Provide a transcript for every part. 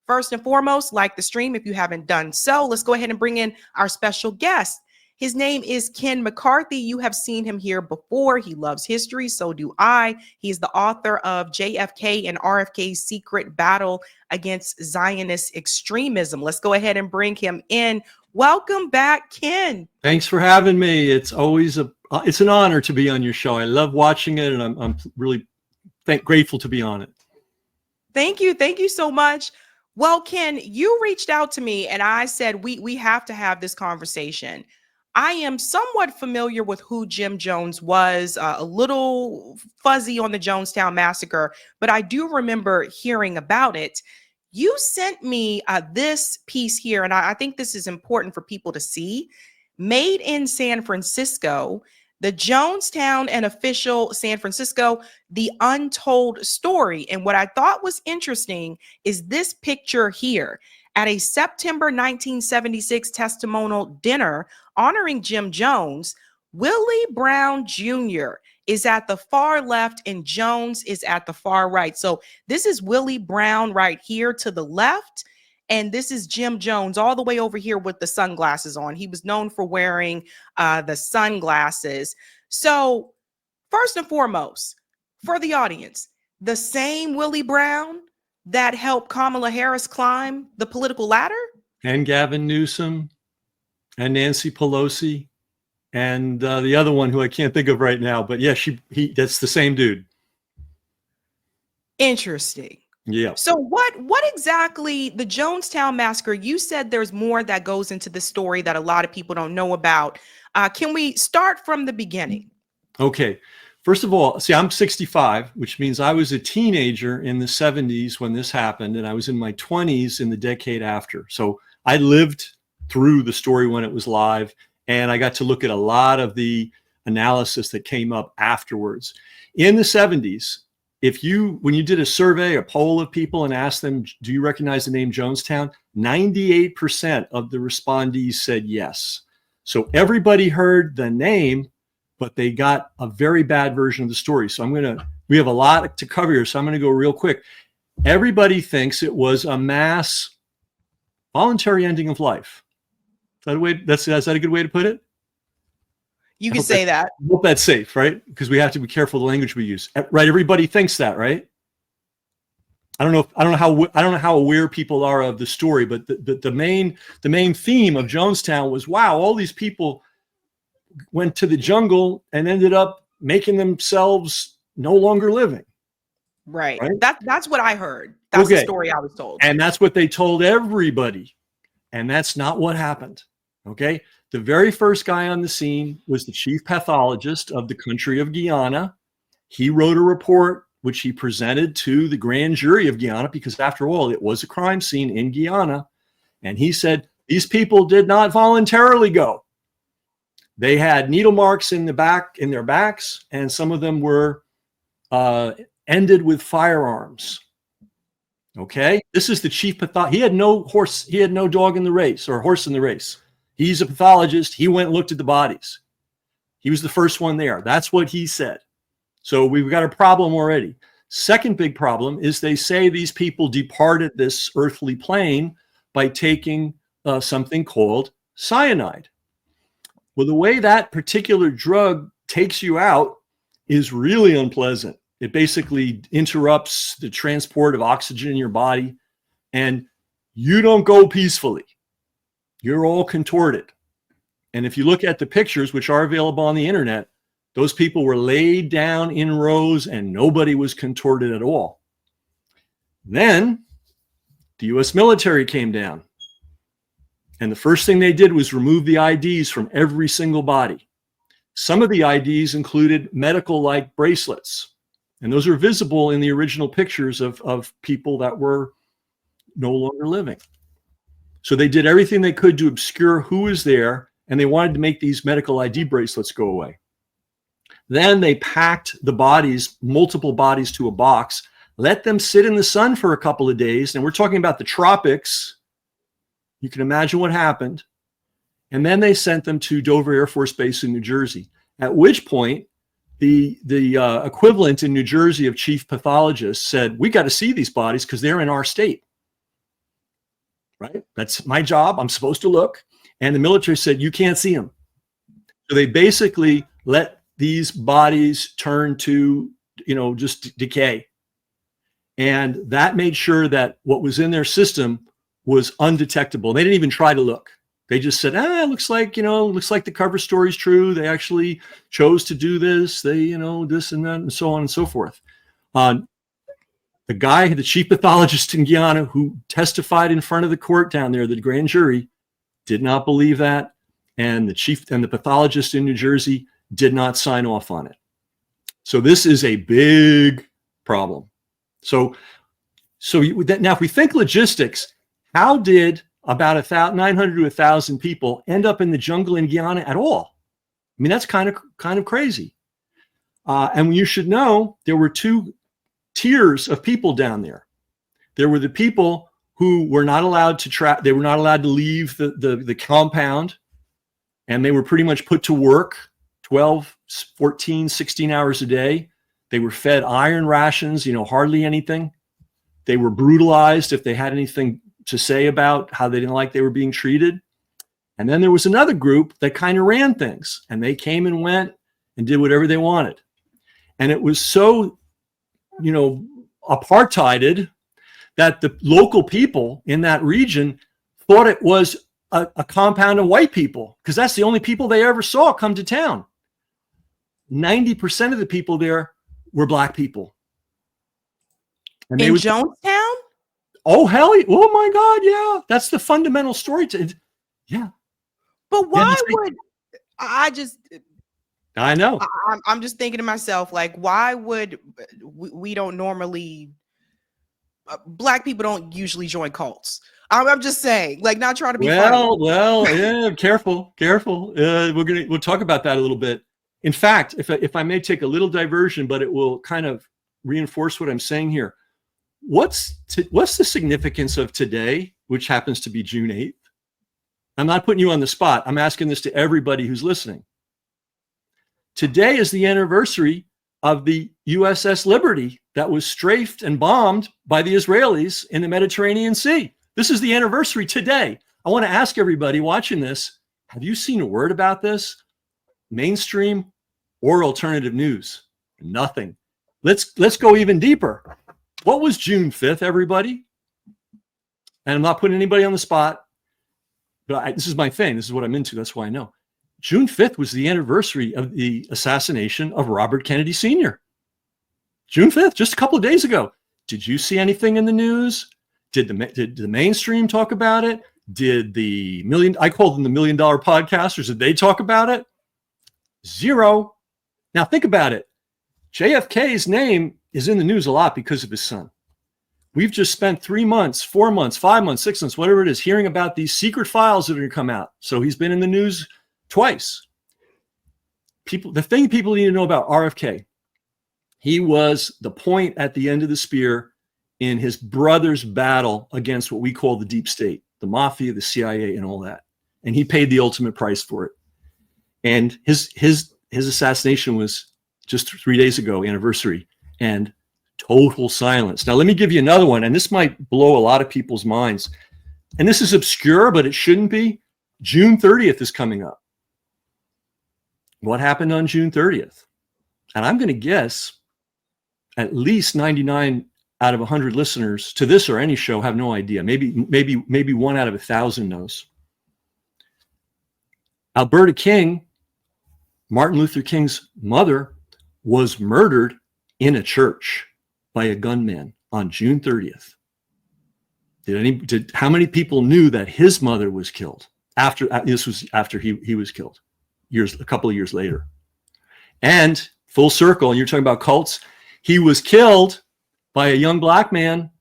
First and foremost, like the stream if you haven't done so. Let's go ahead and bring in our special guest. His name is Ken McCarthy. You have seen him here before. He loves history, so do I. He is the author of JFK and RFK's Secret Battle Against Zionist Extremism. Let's go ahead and bring him in. Welcome back, Ken. Thanks for having me. It's always it's an honor to be on your show. I love watching it, and I'm really grateful to be on it. Thank you. Thank you so much. Well, Ken, you reached out to me and I said, we have to have this conversation. I am somewhat familiar with who Jim Jones was, a little fuzzy on the Jonestown massacre, but I do remember hearing about it. You sent me this piece here, and I think this is important for people to see. Made in San Francisco, the Jonestown and official San Francisco, the untold story. And what I thought was interesting is this picture here. At a September 1976 testimonial dinner honoring Jim Jones, Willie Brown Jr. is at the far left and Jones is at the far right. So this is Willie Brown right here to the left. And this is Jim Jones all the way over here with the sunglasses on. He was known for wearing the sunglasses. So first and foremost, for the audience, the same Willie Brown that helped Kamala Harris climb the political ladder? And Gavin Newsom and Nancy Pelosi and the other one who I can't think of right now. But yeah, that's the same dude. Interesting. Yeah. So what exactly the Jonestown massacre? You said there's more that goes into the story that a lot of people don't know about. Can we start from the beginning? Okay. First of all, see, I'm 65, which means I was a teenager in the 70s when this happened, and I was in my 20s in the decade after. So I lived through the story when it was live, and I got to look at a lot of the analysis that came up afterwards. In the 70s, when you did a survey, a poll of people and asked them, do you recognize the name Jonestown? 98% of the respondees said yes. So everybody heard the name, but they got a very bad version of the story. So we have a lot to cover here, so I'm going to go real quick. Everybody thinks it was a mass voluntary ending of life. Is that a good way to put it? You can say that. I hope that's safe, right? Because we have to be careful of the language we use. Right? Everybody thinks that, right? I don't know how aware people are of the story, but the main theme of Jonestown was, wow, all these people went to the jungle and ended up making themselves no longer living. Right? That's what I heard. That's the story I was told. And that's what they told everybody. And that's not what happened. Okay. The very first guy on the scene was the chief pathologist of the country of Guyana. He wrote a report which he presented to the grand jury of Guyana, because after all, it was a crime scene in Guyana. And he said, these people did not voluntarily go. They had needle marks in their backs, and some of them were ended with firearms. Okay, this is the chief pathologist. He had no dog in the race or horse in the race. He's a pathologist. He went and looked at the bodies. He was the first one there. That's what he said. So we've got a problem already. Second big problem is they say these people departed this earthly plane by taking something called cyanide. Well, the way that particular drug takes you out is really unpleasant. It basically interrupts the transport of oxygen in your body, and you don't go peacefully. You're all contorted. And if you look at the pictures, which are available on the internet, those people were laid down in rows and nobody was contorted at all. Then the US military came down. And the first thing they did was remove the IDs from every single body. Some of the IDs included medical-like bracelets. And those are visible in the original pictures of people that were no longer living. So they did everything they could to obscure who was there, and they wanted to make these medical ID bracelets go away. Then they packed the bodies, multiple bodies, to a box, let them sit in the sun for a couple of days. And we're talking about the tropics. You can imagine what happened. And then they sent them to Dover Air Force Base in New Jersey, at which point the equivalent in New Jersey of chief pathologist said, we got to see these bodies because they're in our state. Right? That's my job. I'm supposed to look. And the military said, you can't see them. So they basically let these bodies turn to, just decay. And that made sure that what was in their system was undetectable. They didn't even try to look. They just said, it looks like the cover story's true. They actually chose to do this. They, this and that and so on and so forth. The chief pathologist in Guyana who testified in front of the court down there, the grand jury, did not believe that. And the pathologist in New Jersey did not sign off on it. So this is a big problem. So now if we think logistics, how did about 900 to 1,000 people end up in the jungle in Guyana at all? I mean, that's kind of crazy. And you should know there were two tiers of people down there. There were the people who were not allowed to they were not allowed to leave the compound, and they were pretty much put to work 12, 14, 16 hours a day. They were fed iron rations, hardly anything. They were brutalized if they had anything to say about how they didn't like they were being treated. And then there was another group that kind of ran things, and they came and went and did whatever they wanted. And it was so apartheided that the local people in that region thought it was a compound of white people, because that's the only people they ever saw come to town. 90% of the people there were black people. And in Jonestown? Oh, hell, oh my God, yeah. That's the fundamental story. Yeah. But why would I know. I'm just thinking to myself, like, why would we don't normally, black people don't usually join cults. I'm just saying, like, not trying to be funny. Well, yeah, careful. We'll talk about that a little bit. In fact, if I may take a little diversion, but it will kind of reinforce what I'm saying here. What's the significance of today, which happens to be June 8th? I'm not putting you on the spot. I'm asking this to everybody who's listening. Today is the anniversary of the USS Liberty that was strafed and bombed by the Israelis in the Mediterranean Sea. This is the anniversary today. I want to ask everybody watching this, have you seen a word about this? Mainstream or alternative news? Nothing. Let's go even deeper. What was June 5th, everybody? And I'm not putting anybody on the spot, but this is my thing. This is what I'm into. That's why I know. June 5th was the anniversary of the assassination of Robert Kennedy Sr. June 5th, just a couple of days ago. Did you see anything in the news? Did the mainstream talk about it? Did I called them the $1 Million Podcasters, did they talk about it? Zero. Now think about it. JFK's name is in the news a lot because of his son. We've just spent 3 months, 4 months, 5 months, 6 months, whatever it is, hearing about these secret files that are going to come out. So he's been in the news twice. The thing people need to know about RFK, he was the point at the end of the spear in his brother's battle against what we call the deep state, the mafia, the CIA, and all that. And he paid the ultimate price for it. And his assassination was just 3 days ago, anniversary, and total silence. Now, let me give you another one, and this might blow a lot of people's minds. And this is obscure, but it shouldn't be. June 30th is coming up. What happened on June 30th? And I'm going to guess at least 99 out of 100 listeners to this or any show have no idea. Maybe 1 out of 1,000 knows. Alberta King, Martin Luther King's mother, was murdered in a church by a gunman on June 30th. How many people knew that his mother was killed? This was after he was killed, a couple of years later. And full circle, and you're talking about cults, he was killed by a young black man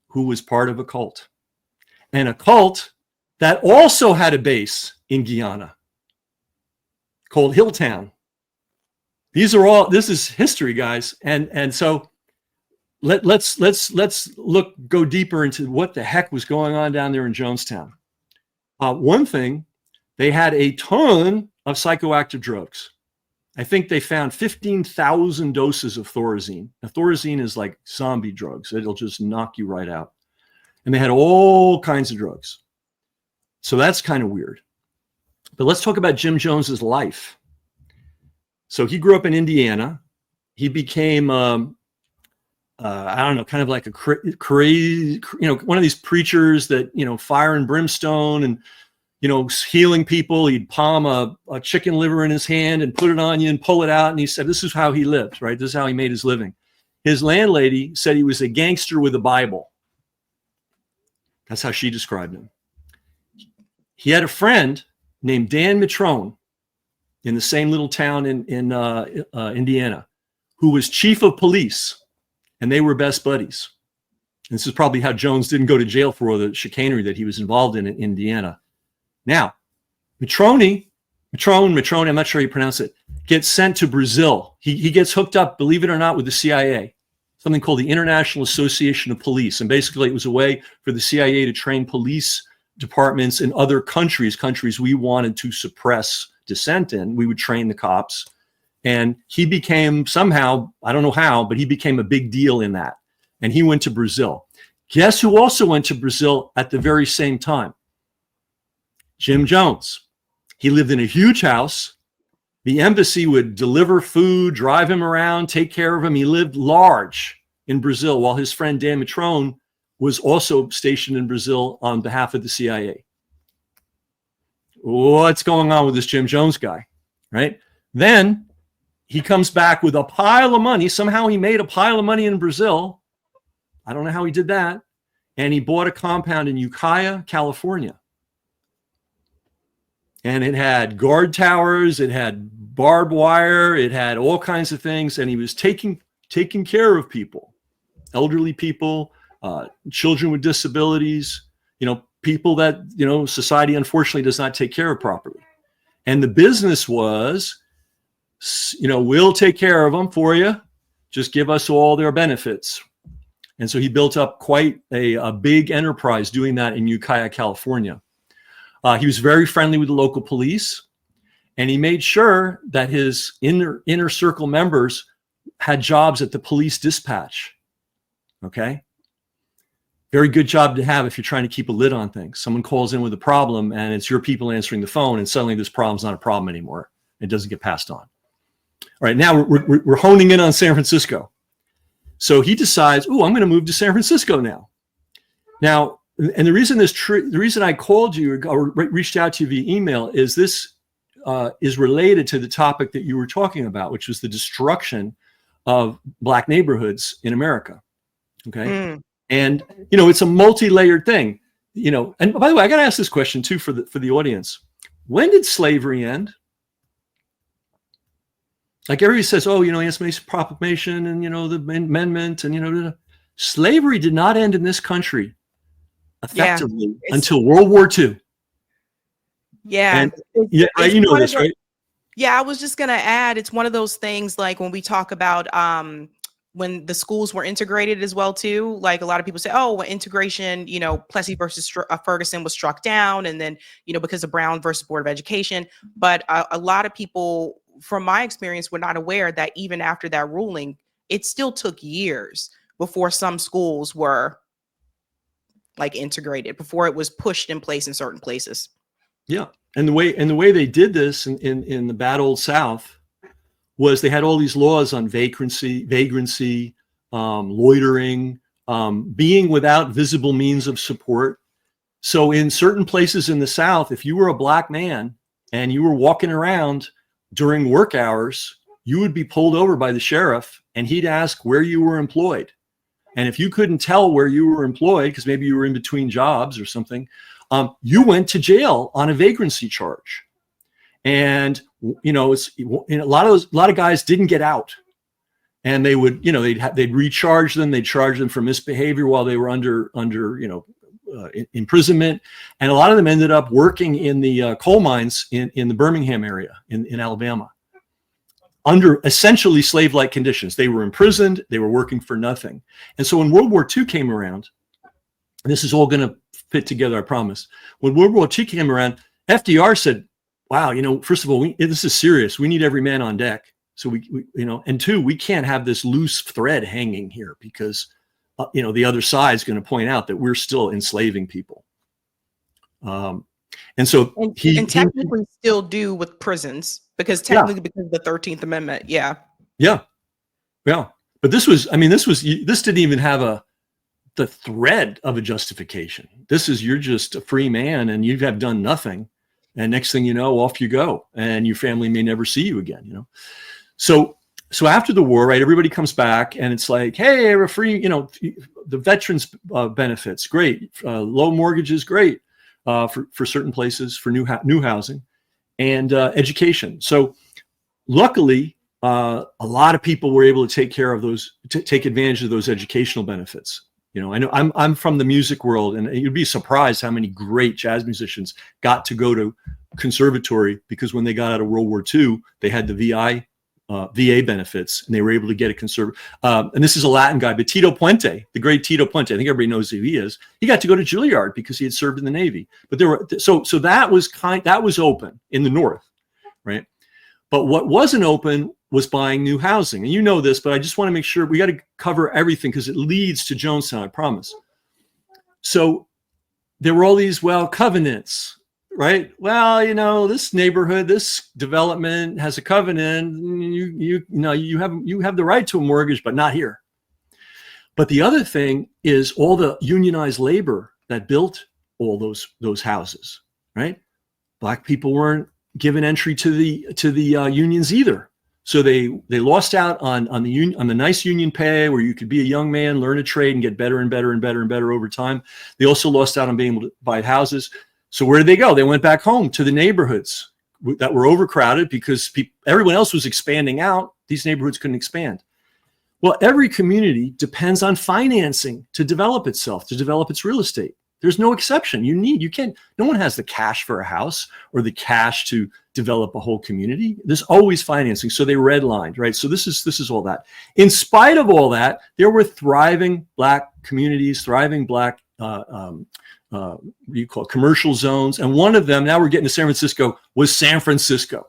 who was part of a cult. And a cult that also had a base in Guyana called Hilltown. This is history, guys. And so let's go deeper into what the heck was going on down there in Jonestown. One thing, they had a ton of psychoactive drugs. I think they found 15,000 doses of Thorazine. Now, Thorazine is like zombie drugs. It'll just knock you right out. And they had all kinds of drugs. So that's kind of weird. But let's talk about Jim Jones's life. So he grew up in Indiana. He became, I don't know, kind of like a crazy, one of these preachers that, fire and brimstone and, healing people. He'd palm a chicken liver in his hand and put it on you and pull it out. And he said, this is how he lived, right? This is how he made his living. His landlady said he was a gangster with a Bible. That's how she described him. He had a friend named Dan Mitrone in the same little town in Indiana, who was chief of police, and they were best buddies. And this is probably how Jones didn't go to jail for all the chicanery that he was involved in Indiana. Now, Mitrone, I'm not sure how you pronounce it, gets sent to Brazil. He gets hooked up, believe it or not, with the CIA, something called the International Association of Police. And basically it was a way for the CIA to train police departments in other countries we wanted to suppress dissent in. We would train the cops. And he became somehow, I don't know how, but he became a big deal in that. And he went to Brazil. Guess who also went to Brazil at the very same time? Jim Jones. He lived in a huge house. The embassy would deliver food, drive him around, take care of him. He lived large in Brazil, while his friend Dan Mitrone was also stationed in Brazil on behalf of the CIA. What's going on with this Jim Jones guy, right? Then he comes back with a pile of money. Somehow he made a pile of money in Brazil. I don't know how he did that. And he bought a compound in Ukiah, California. And it had guard towers, it had barbed wire, it had all kinds of things. And he was taking care of people, elderly people, children with disabilities, people that, society unfortunately does not take care of properly. And the business was, we'll take care of them for you. Just give us all their benefits. And so he built up quite a big enterprise doing that in Ukiah, California. He was very friendly with the local police, and he made sure that his inner circle members had jobs at the police dispatch. Okay. Very good job to have if you're trying to keep a lid on things. Someone calls in with a problem and it's your people answering the phone, and suddenly this problem's not a problem anymore. It doesn't get passed on. All right, now we're honing in on San Francisco. So he decides, I'm going to move to San Francisco now. Now, and the reason I called you or reached out to you via email is this is related to the topic that you were talking about, which was the destruction of Black neighborhoods in America. Okay. And, it's a multi-layered thing, and by the way, I got to ask this question too, for the audience. When did slavery end? Like everybody says, the Emancipation Proclamation and, the amendment and, slavery did not end in this country effectively until World War II. Yeah. And, this, right? Yeah, I was just going to add, it's one of those things like when we talk about when the schools were integrated as well, too. Like a lot of people say, integration, Plessy versus Ferguson was struck down. And then, because of Brown versus Board of Education. But a lot of people, from my experience, were not aware that even after that ruling, it still took years before some schools were like integrated, before it was pushed in place in certain places. Yeah. And the way they did this in the bad old South was they had all these laws on vagrancy, loitering, being without visible means of support. So in certain places in the South, if you were a Black man and you were walking around during work hours, you would be pulled over by the sheriff and he'd ask where you were employed. And if you couldn't tell where you were employed, because maybe you were in between jobs or something, you went to jail on a vagrancy charge. And, a lot of guys didn't get out, and they would, they'd recharge them. They'd charge them for misbehavior while they were under imprisonment. And a lot of them ended up working in the coal mines in the Birmingham area in Alabama under essentially slave-like conditions. They were imprisoned. They were working for nothing. And so when World War II came around, and this is all going to fit together, I promise. When World War II came around, FDR said, wow, first of all, this is serious. We need every man on deck. So we and two, we can't have this loose thread hanging here because, the other side is going to point out that we're still enslaving people. And so and technically still do with prisons because technically because of the 13th Amendment. Yeah. Yeah. Yeah. But this didn't even have the thread of a justification. This is, you're just a free man and you have done nothing. And next thing you know, off you go and your family may never see you again, So after the war, right, everybody comes back and it's like, hey, we're free, the veterans benefits, great. Low mortgages, great for certain places, for new housing and education. So luckily, a lot of people were able to take care of those, to take advantage of those educational benefits. I know I'm from the music world, and you'd be surprised how many great jazz musicians got to go to conservatory because when they got out of World War II, they had the VA benefits, and they were able to get a conservative. And this is a Latin guy, but Tito Puente, the great Tito Puente, I think everybody knows who he is. He got to go to Juilliard because he had served in the Navy. But there were so that was open in the North, right? But what wasn't open was buying new housing. And you know this, but I just want to make sure we got to cover everything because it leads to Jonestown, I promise. So there were all these, covenants, right? Well, this neighborhood, this development has a covenant. You have the right to a mortgage, but not here. But the other thing is all the unionized labor that built all those houses, right? Black people weren't given entry to the unions either. So they lost out on the nice union pay where you could be a young man, learn a trade, and get better and better and better and better over time. They also lost out on being able to buy houses. So where did they go? They went back home to the neighborhoods that were overcrowded because everyone else was expanding out. These neighborhoods couldn't expand. Well, every community depends on financing to develop itself, to develop its real estate. There's no exception. No one has the cash for a house or the cash to develop a whole community. There's always financing. So they redlined, right? So this is all that. In spite of all that, there were thriving Black communities, thriving Black, commercial zones. And one of them, now we're getting to San Francisco, was San Francisco.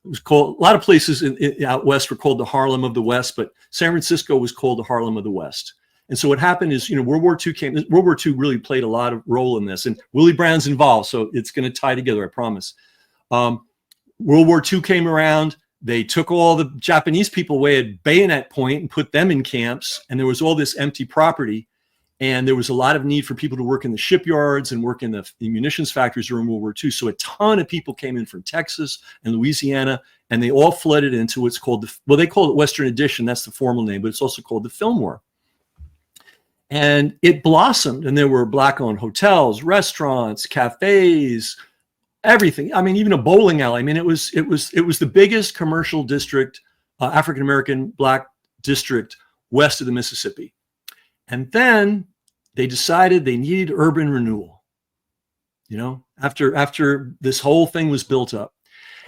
It was called, a lot of places out west were called the Harlem of the West, but San Francisco was called the Harlem of the West. And so what happened is, World War II came. World War II really played a lot of role in this, and Willie Brown's involved, so it's going to tie together, I promise. World War II came around. They took all the Japanese people away at bayonet point and put them in camps, and there was all this empty property, and there was a lot of need for people to work in the shipyards and work in the munitions factories during World War II. So a ton of people came in from Texas and Louisiana, and they all flooded into what's called they call it Western Addition. That's the formal name, but it's also called the Fillmore. And it blossomed, and there were Black-owned hotels, restaurants, cafes, everything. I mean, even a bowling alley. I mean, it was the biggest commercial district, African-American Black district west of the Mississippi. And then they decided they needed urban renewal, after this whole thing was built up.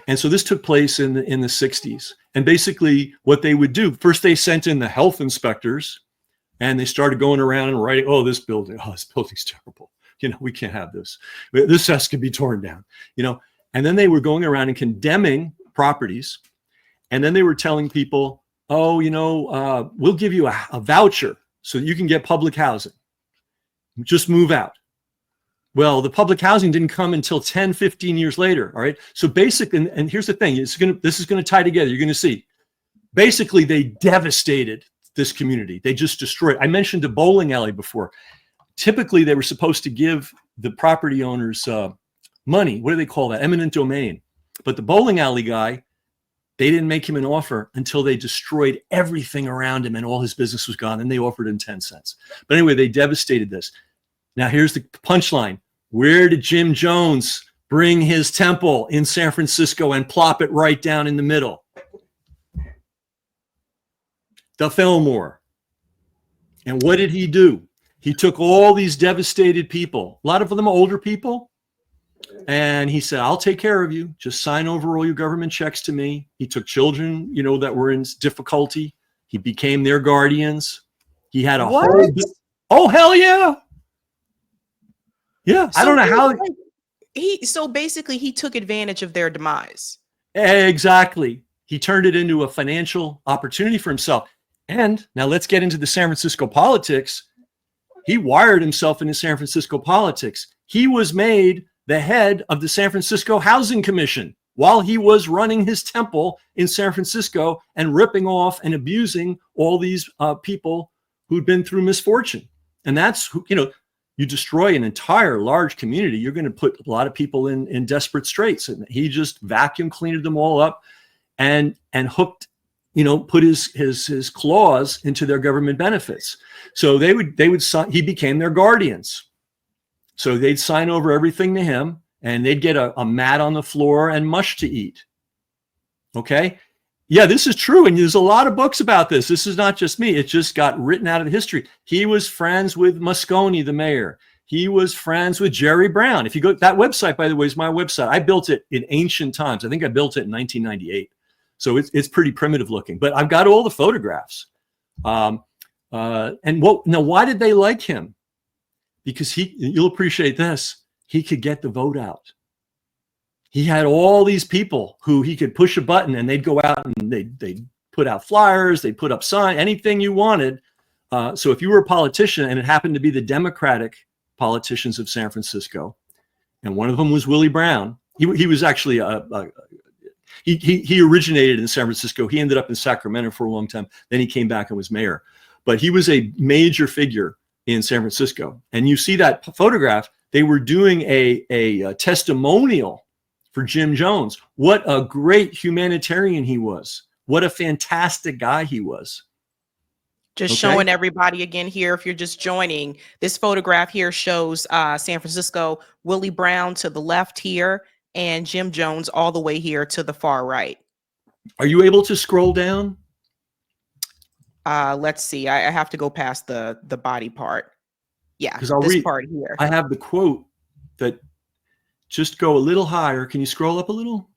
And so this took place in the 60s. And basically what they would do, first they sent in the health inspectors, and they started going around and writing, this building's terrible. We can't have this. This has to be torn down, And then they were going around and condemning properties. And then they were telling people, we'll give you a voucher so that you can get public housing. Just move out. Well, the public housing didn't come until 10, 15 years later. All right. So basically, and here's the thing, this is going to tie together. You're going to see. Basically, they devastated this community. They just destroyed. I mentioned a bowling alley before. Typically, they were supposed to give the property owners money. What do they call that? Eminent domain. But the bowling alley guy, they didn't make him an offer until they destroyed everything around him and all his business was gone. And they offered him 10 cents. But anyway, they devastated this. Now, here's the punchline. Where did Jim Jones bring his temple in San Francisco and plop it right down in the middle? The Fillmore. And what did he do? He took all these devastated people, a lot of them older people, and he said, I'll take care of you. Just sign over all your government checks to me. He took children, that were in difficulty. He became their guardians. He had a whole... Oh, hell yeah. Yeah, so I don't know how... So basically he took advantage of their demise. Exactly. He turned it into a financial opportunity for himself. And now let's get into the San Francisco politics. He wired himself into San Francisco politics. He was made the head of the San Francisco Housing Commission while he was running his temple in San Francisco and ripping off and abusing all these people who'd been through misfortune. And that's, you destroy an entire large community, you're going to put a lot of people in desperate straits. And he just vacuum cleaned them all up and hooked, put his claws into their government benefits. So they would he became their guardians. So they'd sign over everything to him, and they'd get a mat on the floor and mush to eat. Okay. Yeah, this is true. And there's a lot of books about this. This is not just me. It just got written out of the history. He was friends with Moscone, the mayor. He was friends with Jerry Brown. If you go, that website, by the way, is my website. I built it in ancient times. I think I built it in 1998. So it's pretty primitive looking, but I've got all the photographs. And why did they like him? Because you'll appreciate this. He could get the vote out. He had all these people who he could push a button and they'd go out and they'd put out flyers, they'd put up signs, anything you wanted. So if you were a politician, and it happened to be the Democratic politicians of San Francisco, and one of them was Willie Brown. He was actually he originated in San Francisco. He ended up in Sacramento for a long time. Then he came back and was mayor. But he was a major figure in San Francisco. And you see that photograph, they were doing a testimonial for Jim Jones. What a great humanitarian he was. What a fantastic guy he was. Just showing everybody again here, if you're just joining, this photograph here shows San Francisco, Willie Brown to the left here, and Jim Jones all the way here to the far right. Are you able to scroll down? Let's see. I have to go past the body part. Yeah, because I'll read part here. I have the quote that just go a little higher. Can you scroll up a little?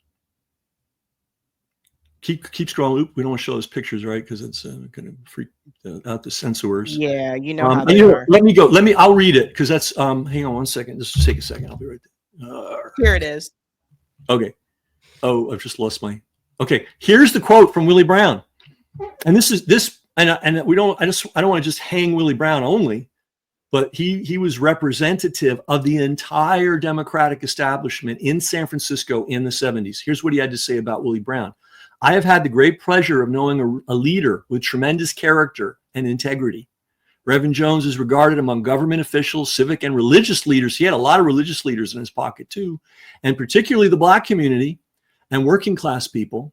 Keep scrolling. Oop, we don't want to show those pictures, right? Because it's going to freak out the censors. Yeah, you know how they are. Let me go. I'll read it because that's. Hang on one second. Just take a second. I'll be right there. Here it is. Okay. Oh, I've just lost my. Okay. Here's the quote from Willie Brown, and this is this. And we don't. I don't want to just hang Willie Brown only, but he was representative of the entire Democratic establishment in San Francisco in the 70s. Here's what he had to say about Willie Brown. I have had the great pleasure of knowing a leader with tremendous character and integrity. Reverend Jones is regarded among government officials, civic and religious leaders. He had a lot of religious leaders in his pocket too, and particularly the Black community and working class people,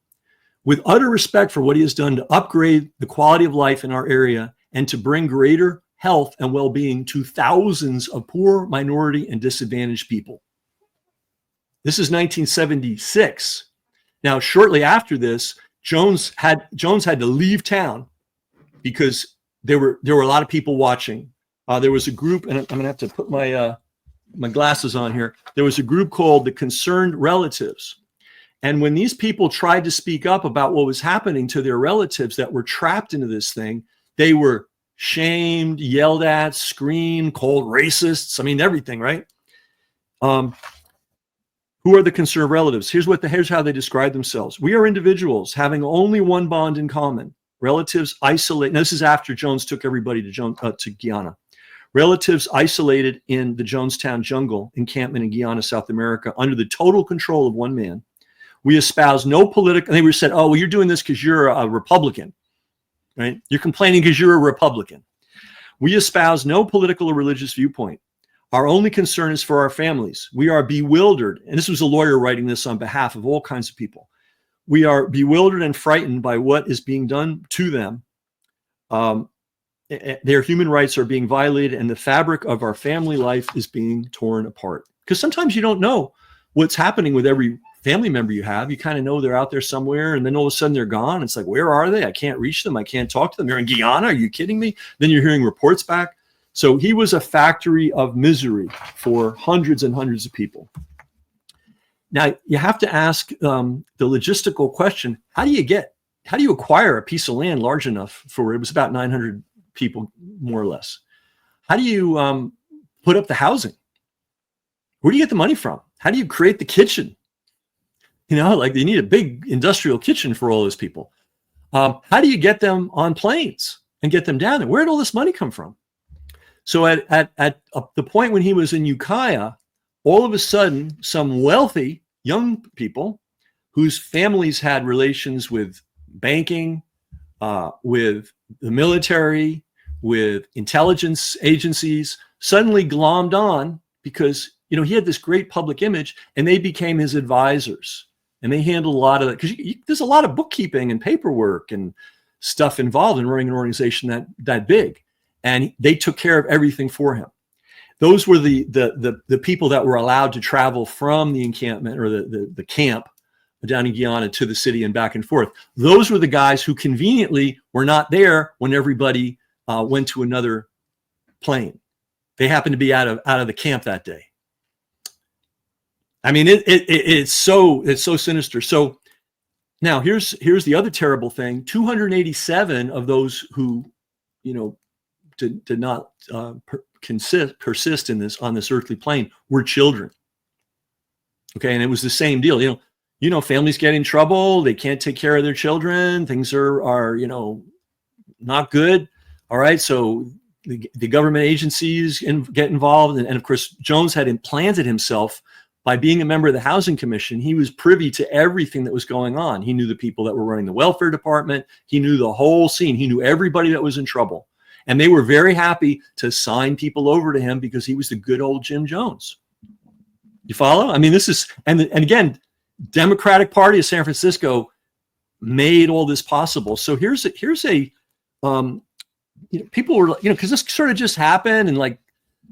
with utter respect for what he has done to upgrade the quality of life in our area and to bring greater health and well-being to thousands of poor, minority, and disadvantaged people. This is 1976. Now, shortly after this, Jones had to leave town because there were a lot of people watching. There was a group, and I'm going to have to put my glasses on here. There was a group called the Concerned Relatives. And when these people tried to speak up about what was happening to their relatives that were trapped into this thing, they were shamed, yelled at, screamed, called racists. I mean, everything, right? Who are the concerned relatives? Here's how they describe themselves. We are individuals having only one bond in common. Relatives isolate. Now, this is after Jones took everybody to Guyana. Relatives isolated in the Jonestown jungle encampment in Guyana, South America, under the total control of one man. We espouse no political. They were said, "Oh, well, you're doing this because you're a Republican, right? You're complaining because you're a Republican." We espouse no political or religious viewpoint. Our only concern is for our families. We are bewildered, and this was a lawyer writing this on behalf of all kinds of people. We are bewildered and frightened by what is being done to them. Their human rights are being violated, and the fabric of our family life is being torn apart. Because sometimes you don't know what's happening with every family member you have. You kind of know they're out there somewhere, and then all of a sudden they're gone. It's like, where are they? I can't reach them. I can't talk to them. They're in Guyana. Are you kidding me? Then you're hearing reports back. So he was a factory of misery for hundreds and hundreds of people. Now, you have to ask the logistical question, how do you acquire a piece of land large enough for, it was about 900 people, more or less. How do you put up the housing? Where do you get the money from? How do you create the kitchen? Like they need a big industrial kitchen for all those people. How do you get them on planes and get them down there? Where did all this money come from? So at the point when he was in Ukiah, all of a sudden, some wealthy young people whose families had relations with banking, with the military, with intelligence agencies, suddenly glommed on because, he had this great public image, and they became his advisors. And they handled a lot of that, because there's a lot of bookkeeping and paperwork and stuff involved in running an organization that big. And they took care of everything for him. Those were the people that were allowed to travel from the encampment or the camp down in Guyana to the city and back and forth. Those were the guys who conveniently were not there when everybody went to another plane. They happened to be out of the camp that day. I mean, it's so sinister. So now here's the other terrible thing. 287 of those who, did not persist on this earthly plane were children. Okay, and it was the same deal. Families get in trouble. They can't take care of their children. Things are not good. All right, so the government agencies get involved, and of course Jones had implanted himself. By being a member of the Housing Commission, he was privy to everything that was going on. He knew the people that were running the welfare department. He knew the whole scene. He knew everybody that was in trouble. And they were very happy to sign people over to him because he was the good old Jim Jones. You follow? I mean, this is, and again, Democratic Party of San Francisco made all this possible. So here's a people were, because this sort of just happened, and like,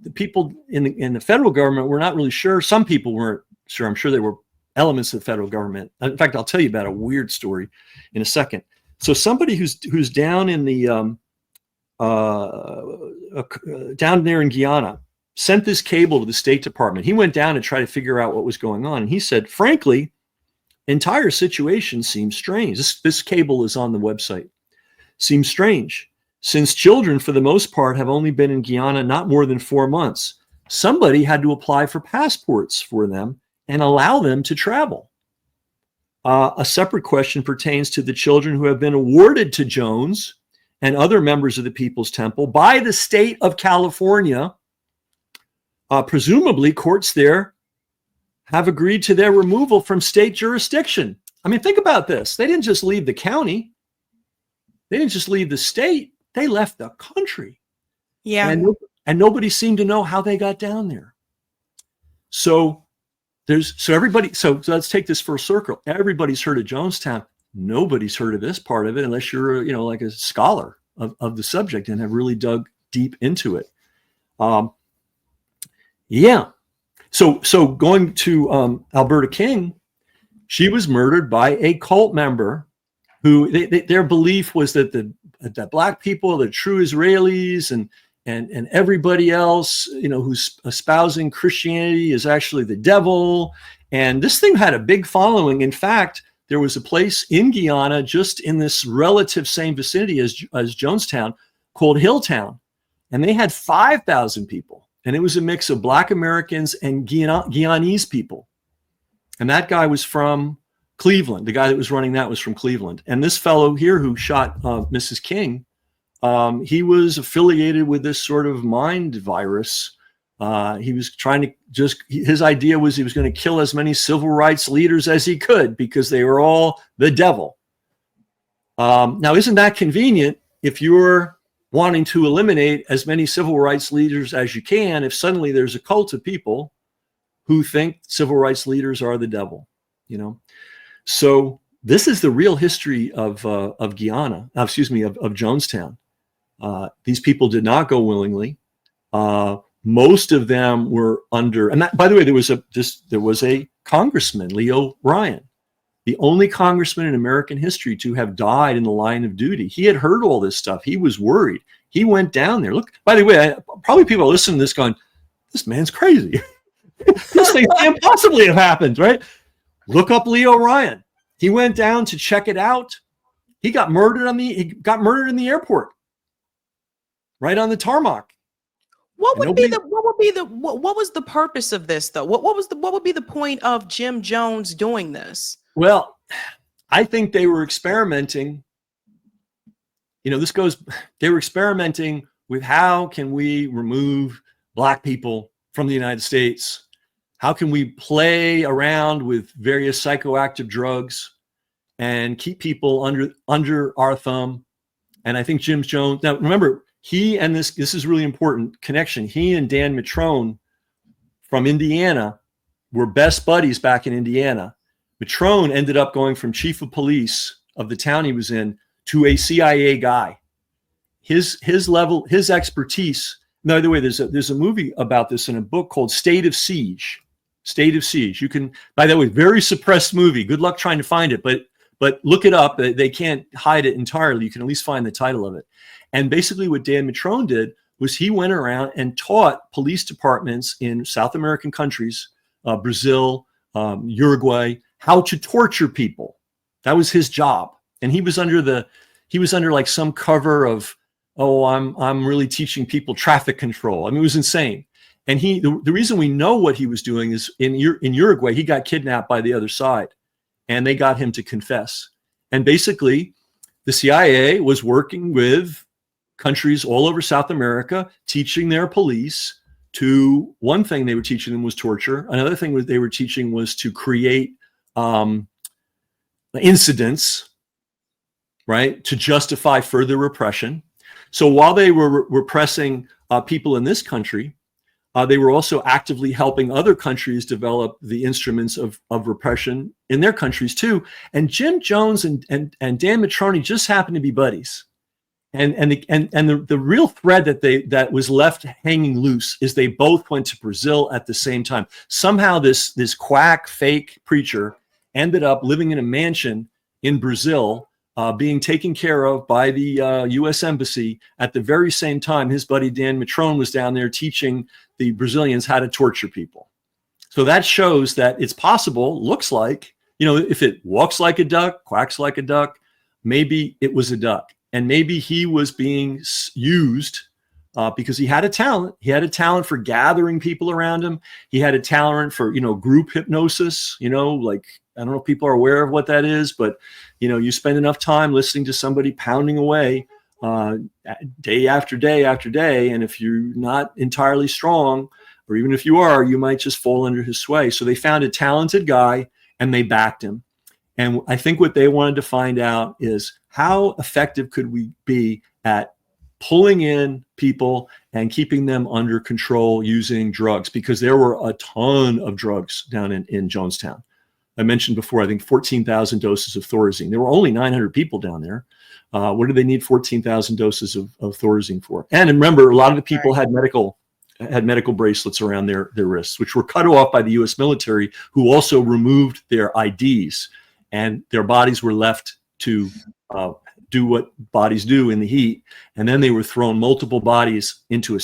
the people in the federal government were not really sure. Some people weren't sure. I'm sure there were elements of the federal government. In fact, I'll tell you about a weird story in a second. So somebody who's down in the down there in Guyana sent this cable to the State Department. He went down to try to figure out what was going on, and he said, frankly, entire situation seems strange. This cable is on the website. Seems strange. Since children, for the most part, have only been in Guyana not more than 4 months, somebody had to apply for passports for them and allow them to travel. A separate question pertains to the children who have been awarded to Jones and other members of the People's Temple by the state of California. Presumably, courts there have agreed to their removal from state jurisdiction. I mean, think about this. They didn't just leave the county. They didn't just leave the state. They left the country. Yeah. And nobody seemed to know how they got down there. So everybody, so let's take this full circle. Everybody's heard of Jonestown. Nobody's heard of this part of it unless you're, like a scholar of the subject and have really dug deep into it. Yeah. So going to Alberta King, she was murdered by a cult member who their belief was that that Black people, the true Israelis, and everybody else, who's espousing Christianity is actually the devil. And this thing had a big following. In fact, there was a place in Guyana, just in this relative same vicinity as Jonestown, called Hilltown. And they had 5,000 people. And it was a mix of Black Americans and Guyanese people. And that guy was from Cleveland. The guy that was running that was from Cleveland. And this fellow here who shot Mrs. King, he was affiliated with this sort of mind virus. He was trying to his idea was he was going to kill as many civil rights leaders as he could because they were all the devil. Now, isn't that convenient if you're wanting to eliminate as many civil rights leaders as you can, if suddenly there's a cult of people who think civil rights leaders are the devil, So this is the real history of Guyana, of Jonestown. These people did not go willingly. Most of them were under, and that, by the way, there was a congressman, Leo Ryan, the only congressman in American history to have died in the line of duty. He had heard all this stuff. He was worried. He went down there. Look, by the way, probably people are listening to this going, this man's crazy. This thing can't possibly have happened, right? Look up Leo Ryan. He went down to check it out. He got murdered in the airport, right on the tarmac. What And would be nobody, the what was the purpose of this though? What would be the point of Jim Jones doing this? well, I think they were experimenting. They were experimenting with how can we remove black people from the United States? How can we play around with various psychoactive drugs and keep people under our thumb? And I think Jim Jones, now remember, he and this is really important connection. He and Dan Mitrone from Indiana were best buddies back in Indiana. Mitrone ended up going from chief of police of the town he was in to a CIA guy. His level, his expertise. By the way, there's a movie about this in a book called State of Siege. State of Siege. You can, by the way, very suppressed movie. Good luck trying to find it, but look it up. They can't hide it entirely. You can at least find the title of it. And basically what Dan Mitrone did was he went around and taught police departments in South American countries, Brazil, Uruguay, how to torture people. That was his job. And he was under like some cover of, oh, I'm really teaching people traffic control. I mean, it was insane. And the reason we know what he was doing is in Uruguay, he got kidnapped by the other side and they got him to confess. And basically the CIA was working with countries all over South America, teaching their police to, one thing they were teaching them was torture. Another thing they were teaching was to create incidents, right, to justify further repression. So while they were repressing people in this country, they were also actively helping other countries develop the instruments of repression in their countries too. And Jim Jones and Dan Mitrone just happened to be buddies. And the real thread that was left hanging loose is they both went to Brazil at the same time. Somehow this quack fake preacher ended up living in a mansion in Brazil, being taken care of by the U.S. Embassy at the very same time his buddy Dan Mitrone was down there teaching the Brazilians how to torture people. So that shows that it's possible, looks like, if it walks like a duck, quacks like a duck, maybe it was a duck. And maybe he was being used because he had a talent. He had a talent for gathering people around him. He had a talent for, group hypnosis, like, I don't know if people are aware of what that is, but, you spend enough time listening to somebody pounding away day after day after day. And if you're not entirely strong, or even if you are, you might just fall under his sway. So they found a talented guy and they backed him. And I think what they wanted to find out is how effective could we be at pulling in people and keeping them under control using drugs, because there were a ton of drugs down in Jonestown. I mentioned before, I think 14,000 doses of Thorazine. There were only 900 people down there. What do they need 14,000 doses of Thorazine for? And remember, a lot of the people had medical bracelets around their wrists, which were cut off by the U.S. military, who also removed their IDs, and their bodies were left to do what bodies do in the heat. And then they were thrown multiple bodies into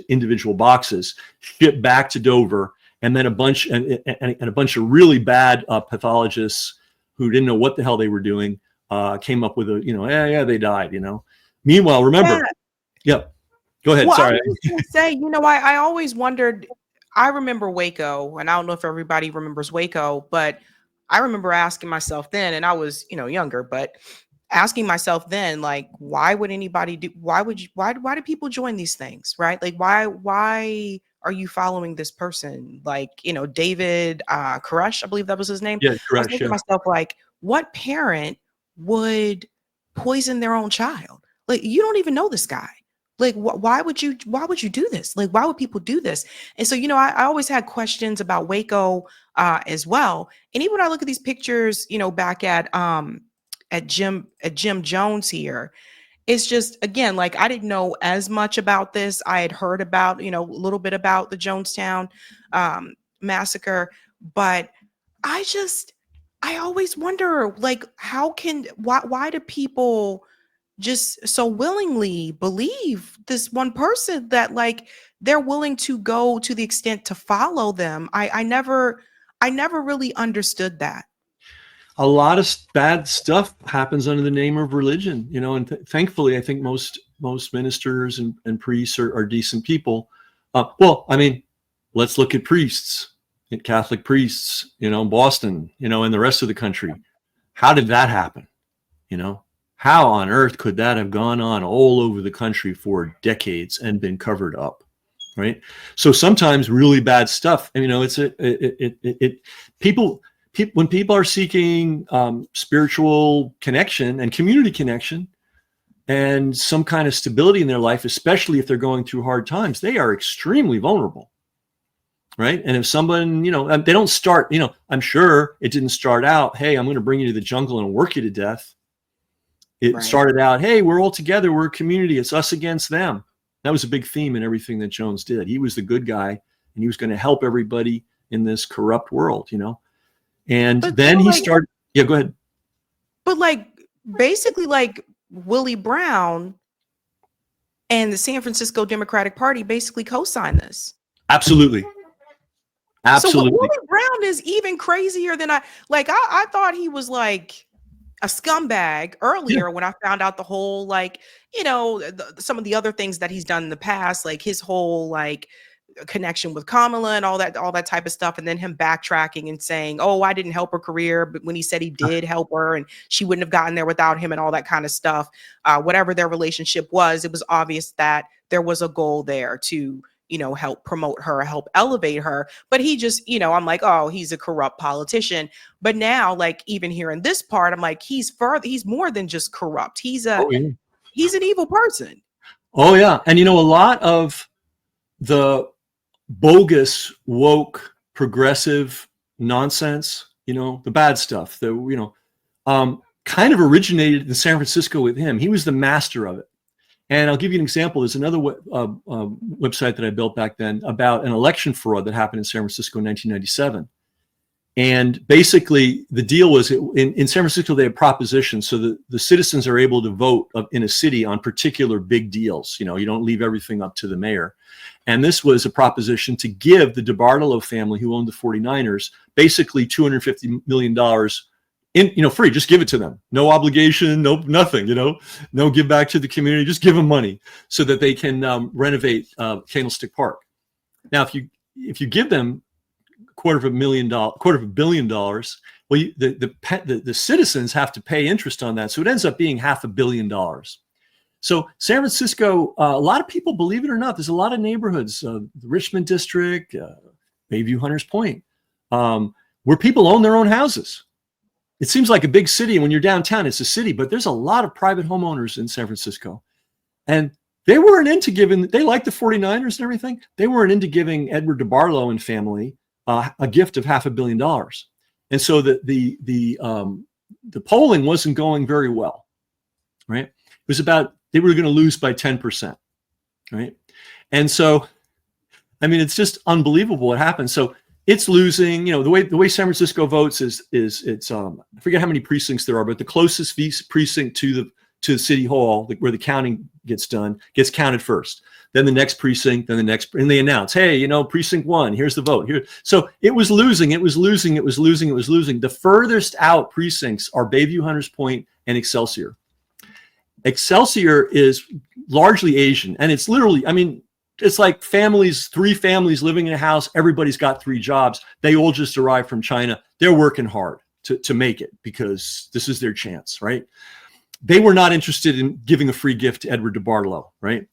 individual boxes, shipped back to Dover. And then a bunch of really bad pathologists who didn't know what the hell they were doing came up with they died. Meanwhile, remember, go ahead. Well, Sorry. I was gonna say, I always wondered. I remember Waco, and I don't know if everybody remembers Waco, but I remember asking myself then, and I was younger, but asking myself then, like, why would anybody do? Why do people join these things, right? Like, why are you following this person? Like, David Koresh, I believe that was his name. Yeah, I was correct. thinking to myself, like, what parent would poison their own child? Like, you don't even know this guy. Like, why would you do this? Like, why would people do this? And so, I always had questions about Waco as well. And even when I look at these pictures, back at Jim Jones here, it's just, again, like, I didn't know as much about this. I had heard about, a little bit about the Jonestown massacre, but I always wonder, like, why do people just so willingly believe this one person that, like, they're willing to go to the extent to follow them? I never really understood that. A lot of bad stuff happens under the name of religion, and thankfully, I think most ministers and priests are decent people. Well, I mean, let's look at priests, at Catholic priests, in Boston, and the rest of the country. How did that happen? How on earth could that have gone on all over the country for decades and been covered up? Right. So sometimes really bad stuff. When people are seeking spiritual connection and community connection and some kind of stability in their life, especially if they're going through hard times, they are extremely vulnerable. Right. And if someone, they don't start, I'm sure it didn't start out, hey, I'm going to bring you to the jungle and work you to death. It started out, hey, we're all together. We're a community. It's us against them. That was a big theme in everything that Jones did. He was the good guy, and he was going to help everybody in this corrupt world, And but then he started. Yeah, go ahead. But basically, Willie Brown and the San Francisco Democratic Party basically co-signed this. Absolutely. Absolutely. So Willie Brown is even crazier than I thought he was a scumbag earlier when I found out the whole some of the other things that he's done in the past, his whole connection with Kamala and all that type of stuff, and then him backtracking and saying, oh, I didn't help her career, but when he said he did help her and she wouldn't have gotten there without him and all that kind of stuff. Whatever their relationship was, it was obvious that there was a goal there to help promote her, help elevate her. But he just, I'm like, oh, he's a corrupt politician. But now, even here in this part, I'm like, he's more than just corrupt. He's an evil person. Oh yeah. And a lot of the bogus, woke, progressive nonsense, the bad stuff, kind of originated in San Francisco with him. He was the master of it. And I'll give you an example. There's another website that I built back then about an election fraud that happened in San Francisco in 1997. And basically, the deal was in San Francisco, they have propositions. So the citizens are able to vote in a city on particular big deals. You don't leave everything up to the mayor. And this was a proposition to give the DiBartolo family, who owned the 49ers, basically $250 million free. Just give it to them. No obligation, no nothing, no give back to the community. Just give them money so that they can renovate Candlestick Park. Now, if you give them $250 million, well, the citizens have to pay interest on that. So it ends up being $500 million. So San Francisco, a lot of people, believe it or not, there's a lot of neighborhoods, the Richmond District, Bayview Hunters Point, where people own their own houses. It seems like a big city, and when you're downtown, it's a city, but there's a lot of private homeowners in San Francisco. And they weren't into giving, they liked the 49ers and everything. They weren't into giving Edward DiBartolo and family a gift of $500 million. And so the polling wasn't going very well, right? It was about, they were going to lose by 10%, right? And so, it's just unbelievable what happened. So it's losing, the way San Francisco votes is it's I forget how many precincts there are, but the closest precinct to the city hall, where the counting gets done, gets counted first. Then the next precinct, then the next, and they announce, hey, precinct 1, here's the vote here. So it was losing. The furthest out precincts are Bayview Hunters Point and Excelsior. Excelsior is largely Asian, and it's literally, it's like 3 families living in a house. Everybody's got 3 jobs. They all just arrived from China. They're working hard to make it because this is their chance, right? They were not interested in giving a free gift to Edward DiBartolo, right?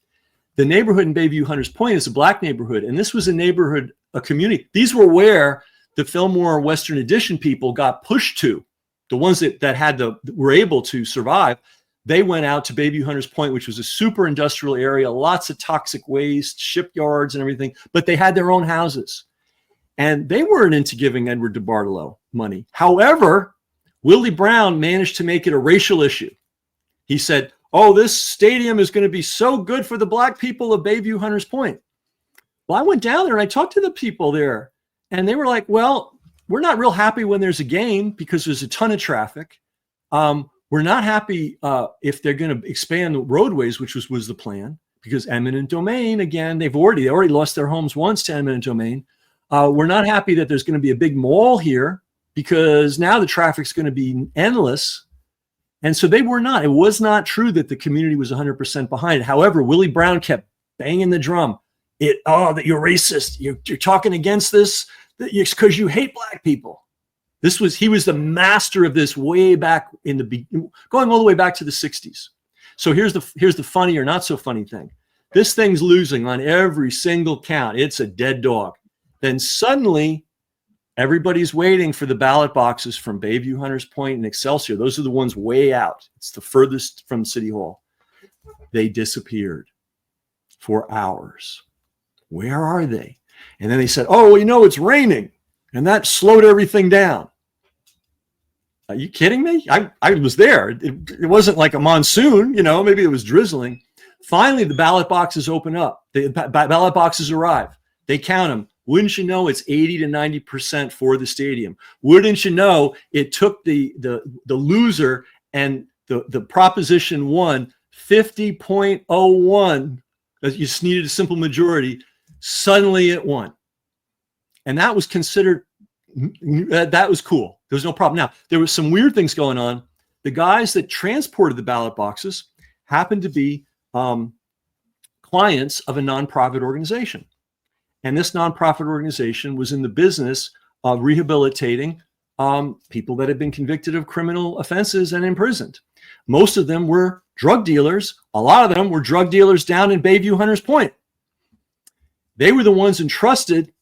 The neighborhood in Bayview Hunters Point is a Black neighborhood, and this was a neighborhood, a community. These were where the Fillmore Western Addition people got pushed to. The ones that were able to survive. They went out to Bayview Hunters Point, which was a super industrial area, lots of toxic waste, shipyards and everything, but they had their own houses. And they weren't into giving Edward DiBartolo money. However, Willie Brown managed to make it a racial issue. He said, oh, this stadium is going to be so good for the Black people of Bayview Hunters Point. Well, I went down there and I talked to the people there, and they were like, well, we're not real happy when there's a game because there's a ton of traffic. We're not happy if they're going to expand the roadways, which was the plan, because eminent domain, again, they already lost their homes once to eminent domain. We're not happy that there's going to be a big mall here because now the traffic's going to be endless. And so it was not true that the community was 100% behind it. However, Willie Brown kept banging the drum. that you're racist. You're talking against this because you hate black people. He was the master of this way back going all the way back to the 60s. So here's the funny or not so funny thing. This thing's losing on every single count. It's a dead dog. Then suddenly everybody's waiting for the ballot boxes from Bayview, Hunters Point, and Excelsior. Those are the ones way out. It's the furthest from City Hall. They disappeared for hours. Where are they? And then they said, oh, it's raining. And that slowed everything down. Are you kidding me? I was there. It wasn't like a monsoon, maybe it was drizzling. Finally, the ballot boxes open up. The ballot boxes arrive. They count them. Wouldn't you know, it's 80 to 90% for the stadium. Wouldn't you know, it took the loser and the proposition won 50.01. You just needed a simple majority. Suddenly it won. And that was considered, that was cool. There was no problem. Now, there was some weird things going on. The guys that transported the ballot boxes happened to be clients of a nonprofit organization. And this nonprofit organization was in the business of rehabilitating people that had been convicted of criminal offenses and imprisoned. Most of them were drug dealers. A lot of them were drug dealers down in Bayview, Hunters Point. They were the ones entrusted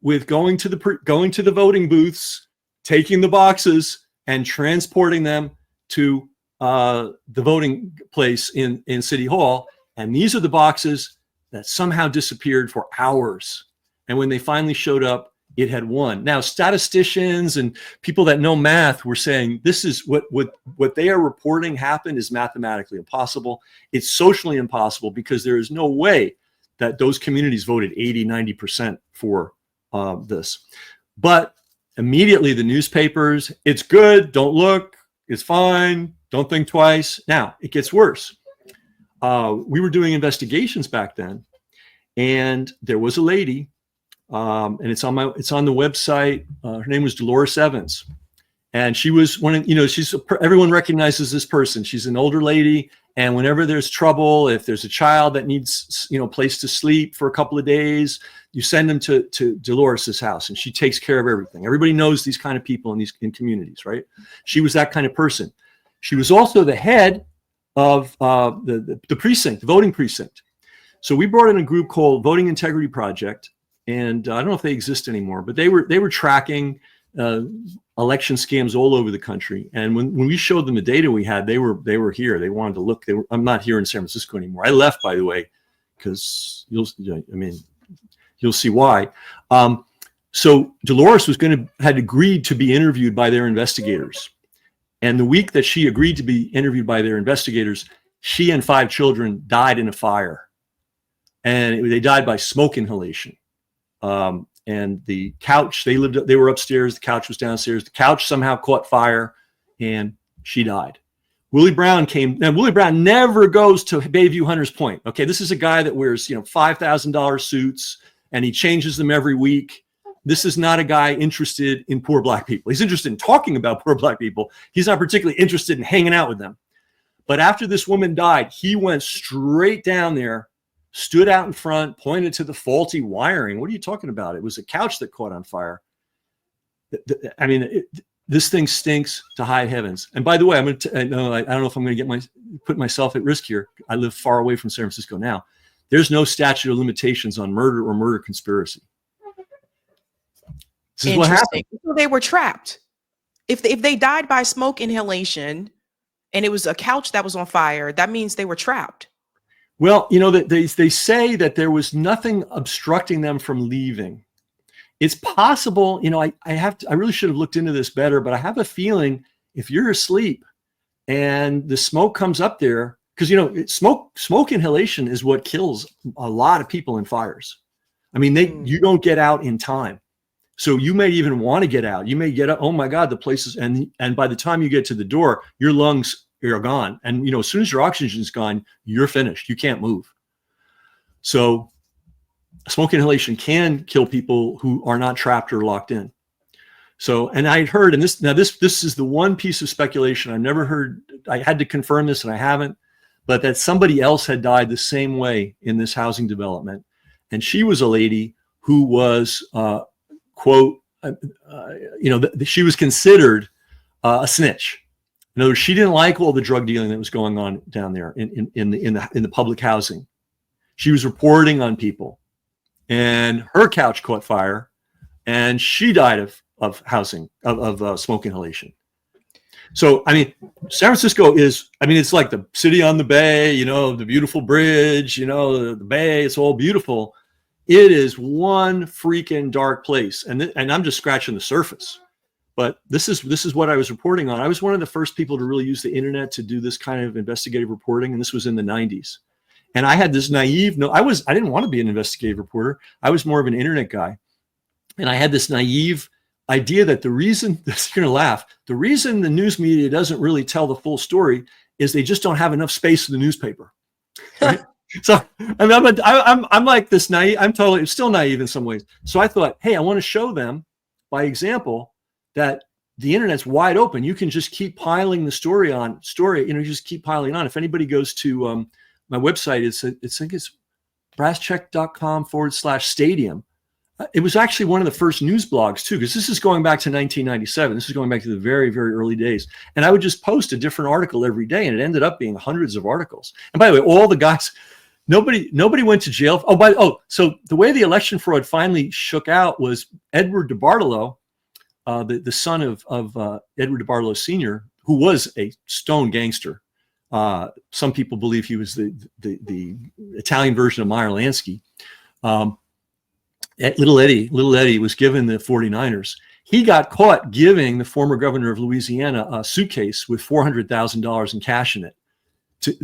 with going to the voting booths, taking the boxes, and transporting them to the voting place in City Hall. And these are the boxes that somehow disappeared for hours. And when they finally showed up, it had won. Now, statisticians and people that know math were saying this is what they are reporting happened is mathematically impossible. It's socially impossible because there is no way that those communities voted 80, 90% for this. But immediately the newspapers, it's good, don't look, it's fine, don't think twice. Now, it gets worse. We were doing investigations back then, and there was a lady, and it's on the website. Her name was Dolores Evans, and she was everyone recognizes this person. She's an older lady, and whenever there's trouble, if there's a child that needs a place to sleep for a couple of days, you send them to Dolores's house, and she takes care of everything. Everybody knows these kind of people in communities, right? She was that kind of person. She was also the head of the precinct, the voting precinct. So we brought in a group called Voting Integrity Project, and I don't know if they exist anymore, but they were tracking election scams all over the country. And when we showed them the data we had, they were here. They wanted to look. I'm not here in San Francisco anymore. I left, by the way, because you'll see why. So Dolores had agreed to be interviewed by their investigators. And the week that she agreed to be interviewed by their investigators, she and 5 children died in a fire. And they died by smoke inhalation. And the couch, they were upstairs, the couch was downstairs. The couch somehow caught fire and she died. Willie Brown Willie Brown never goes to Bayview, Hunters Point. Okay, this is a guy that wears, $5,000 suits and he changes them every week. This is not a guy interested in poor black people. He's interested in talking about poor black people. He's not particularly interested in hanging out with them. But after this woman died, he went straight down there, stood out in front, pointed to the faulty wiring. What are you talking about? It was a couch that caught on fire. This thing stinks to high heavens. And by the way, I don't know if I'm going to put myself at risk here. I live far away from San Francisco now. There's no statute of limitations on murder or murder conspiracy. This is what happened. So they were trapped. If they died by smoke inhalation and it was a couch that was on fire, that means they were trapped. Well, they say that there was nothing obstructing them from leaving. It's possible, I really should have looked into this better, but I have a feeling if you're asleep and the smoke comes up there, because smoke inhalation is what kills a lot of people in fires. You don't get out in time. So you may even want to get out. You may get out. Oh my God, the place is, and by the time you get to the door, your lungs are gone. And as soon as your oxygen is gone, you're finished. You can't move. So smoke inhalation can kill people who are not trapped or locked in. So, and I had heard, and this is the one piece of speculation I've never heard. I had to confirm this and I haven't, but that somebody else had died the same way in this housing development. And she was a lady who was, quote, she was considered a snitch. In other words, she didn't like all the drug dealing that was going on down there in the public housing. She was reporting on people, and her couch caught fire, and she died of smoke inhalation. So, I mean, San Francisco is, I mean, it's like the city on the bay, the beautiful bridge, the bay, it's all beautiful. It is one freaking dark place. And I'm just scratching the surface. But this is what I was reporting on. I was one of the first people to really use the internet to do this kind of investigative reporting. And this was in the 90s. And I had this I didn't want to be an investigative reporter. I was more of an internet guy. And I had this naive idea that the reason, you're going to laugh, the reason the news media doesn't really tell the full story is they just don't have enough space in the newspaper. Right? So I'm like this naive, I'm totally still naive in some ways. So I thought, hey, I want to show them by example that the internet's wide open. You can just keep piling the story, just keep piling on. If anybody goes to my website, I think it's brasscheck.com/stadium. It was actually one of the first news blogs too, because this is going back to 1997. This is going back to the very, very early days. And I would just post a different article every day, and it ended up being hundreds of articles. And by the way, all the guys, nobody went to jail. So the way the election fraud finally shook out was Edward DeBartolo, the son of Edward DeBartolo Sr., who was a stone gangster. Some people believe he was the Italian version of Meyer Lansky. Little Eddie was given the 49ers. He got caught giving the former governor of Louisiana a suitcase with $400,000 in cash in it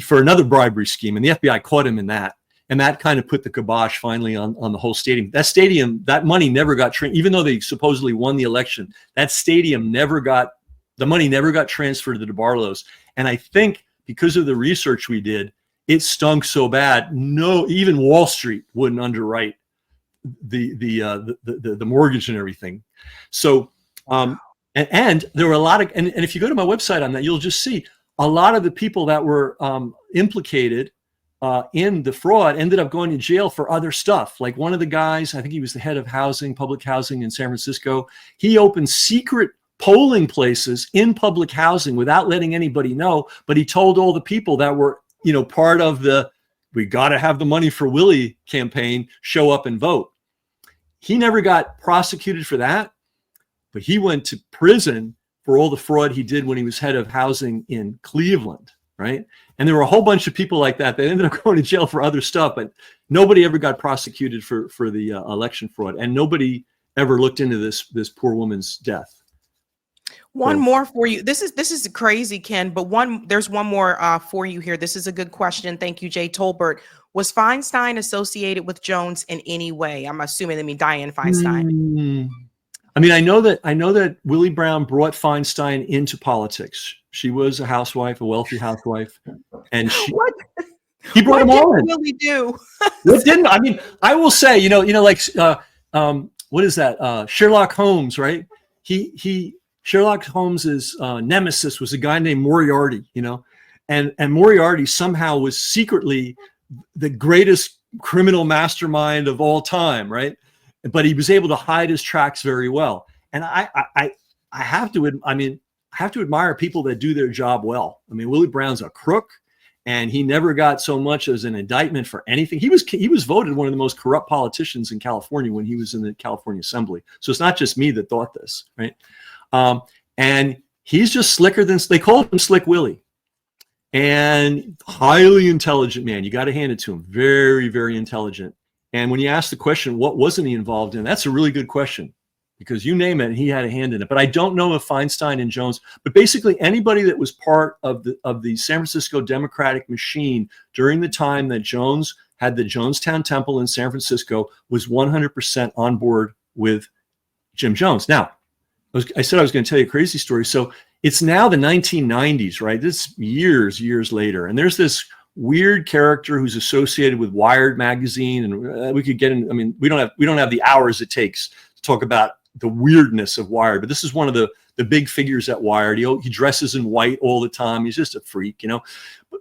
for another bribery scheme. And the FBI caught him in that. And that kind of put the kibosh finally on the whole stadium. That money never got, even though they supposedly won the election, that stadium the money never got transferred to the DeBartolos. And I think because of the research we did, it stunk so bad, even Wall Street wouldn't underwrite the mortgage and everything. So and there were a lot of, and if you go to my website on that, you'll just see a lot of the people that were implicated in the fraud ended up going to jail for other stuff. Like one of the guys, I think he was the head of public housing in San Francisco. He opened secret polling places in public housing without letting anybody know, but he told all the people that were part of the "we got to have the money for Willie" campaign show up and vote. He never got prosecuted for that, but he went to prison for all the fraud he did when he was head of housing in Cleveland, right? And there were a whole bunch of people like that ended up going to jail for other stuff, but nobody ever got prosecuted for the election fraud, and nobody ever looked into this poor woman's death. One more for you. This is crazy, Ken, but there's one more for you here. This is a good question. Thank you, Jay Tolbert. Was Feinstein associated with Jones in any way? I'm assuming they mean Dianne Feinstein. I mean, I know that Willie Brown brought Feinstein into politics. She was a housewife, a wealthy housewife, and he brought them all in. What did Willie do? What didn't? I mean, I will say, like what is that? Sherlock Holmes, right? Sherlock Holmes's nemesis was a guy named Moriarty, and Moriarty somehow was secretly the greatest criminal mastermind of all time, right? But he was able to hide his tracks very well. And I have to admire people that do their job well. I mean, Willie Brown's a crook, and he never got so much as an indictment for anything. He was voted one of the most corrupt politicians in California when he was in the California Assembly. So it's not just me that thought this, right? And he's just slicker than, they called him Slick Willie, and highly intelligent man. You got to hand it to him. Very, very intelligent. And when you ask the question, what wasn't he involved in? That's a really good question, because you name it, he had a hand in it. But I don't know if Feinstein and Jones, but basically anybody that was part of the San Francisco Democratic machine during the time that Jones had the Jonestown Temple in San Francisco was 100% on board with Jim Jones. Now, I said I was going to tell you a crazy story. So it's now the 1990s, right? This years later. And there's this weird character who's associated with Wired magazine. And we could get in, I mean, we don't have the hours it takes to talk about the weirdness of Wired, but this is one of the big figures at Wired. He dresses in white all the time. He's just a freak,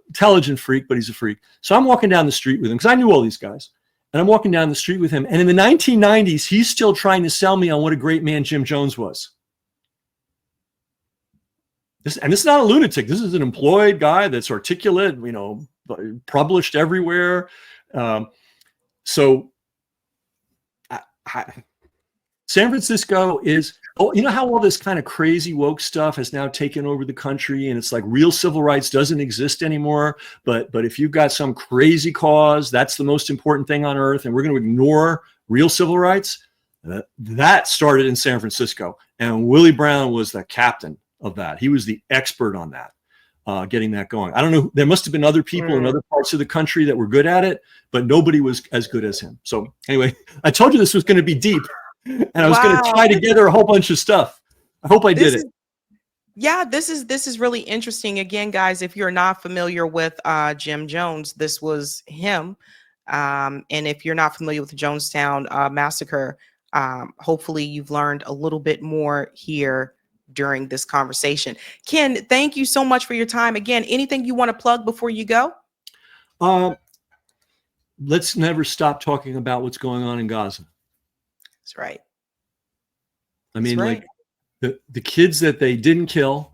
intelligent freak, but he's a freak. So I'm walking down the street with him because I knew all these guys. And I'm walking down the street with him. And in the 1990s, he's still trying to sell me on what a great man Jim Jones was. This is not a lunatic. This is an employed guy that's articulate, you know, published everywhere. So San Francisco is, you know how all this kind of crazy woke stuff has now taken over the country, and it's like real civil rights doesn't exist anymore. But if you've got some crazy cause, that's the most important thing on earth, and we're going to ignore real civil rights. That started in San Francisco, and Willie Brown was the captain of that. He was the expert on that, getting that going. I don't know. There must have been other people in other parts of the country that were good at it, but nobody was as good as him. So anyway, I told you this was going to be deep. And I was going to tie together a whole bunch of stuff. I hope I did it. Yeah, this is really interesting. Again, guys, if you're not familiar with Jim Jones, this was him. And if you're not familiar with the Jonestown massacre, hopefully you've learned a little bit more here during this conversation. Ken, thank you so much for your time. Again, anything you want to plug before you go? Let's never stop talking about what's going on in Gaza. That's right. I mean, like the kids that they didn't kill,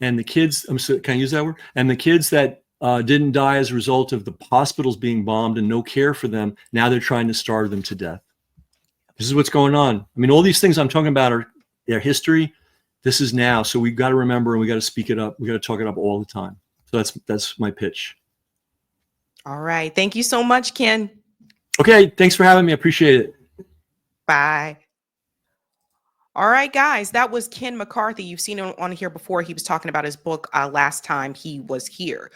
and the kids, can I use that word? And the kids that didn't die as a result of the hospitals being bombed and no care for them, now they're trying to starve them to death. This is what's going on. I mean, all these things I'm talking about are their history. This is now. So we've got to remember, and we got to speak it up. We got to talk it up all the time. So that's my pitch. All right. Thank you so much, Ken. Okay. Thanks for having me. I appreciate it. Bye. All right, guys, that was Ken McCarthy. You've seen him on here before. He was talking about his book last time he was here.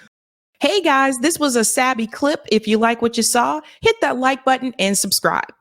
Hey, guys, this was a Sabby clip. If you like what you saw, hit that like button and subscribe.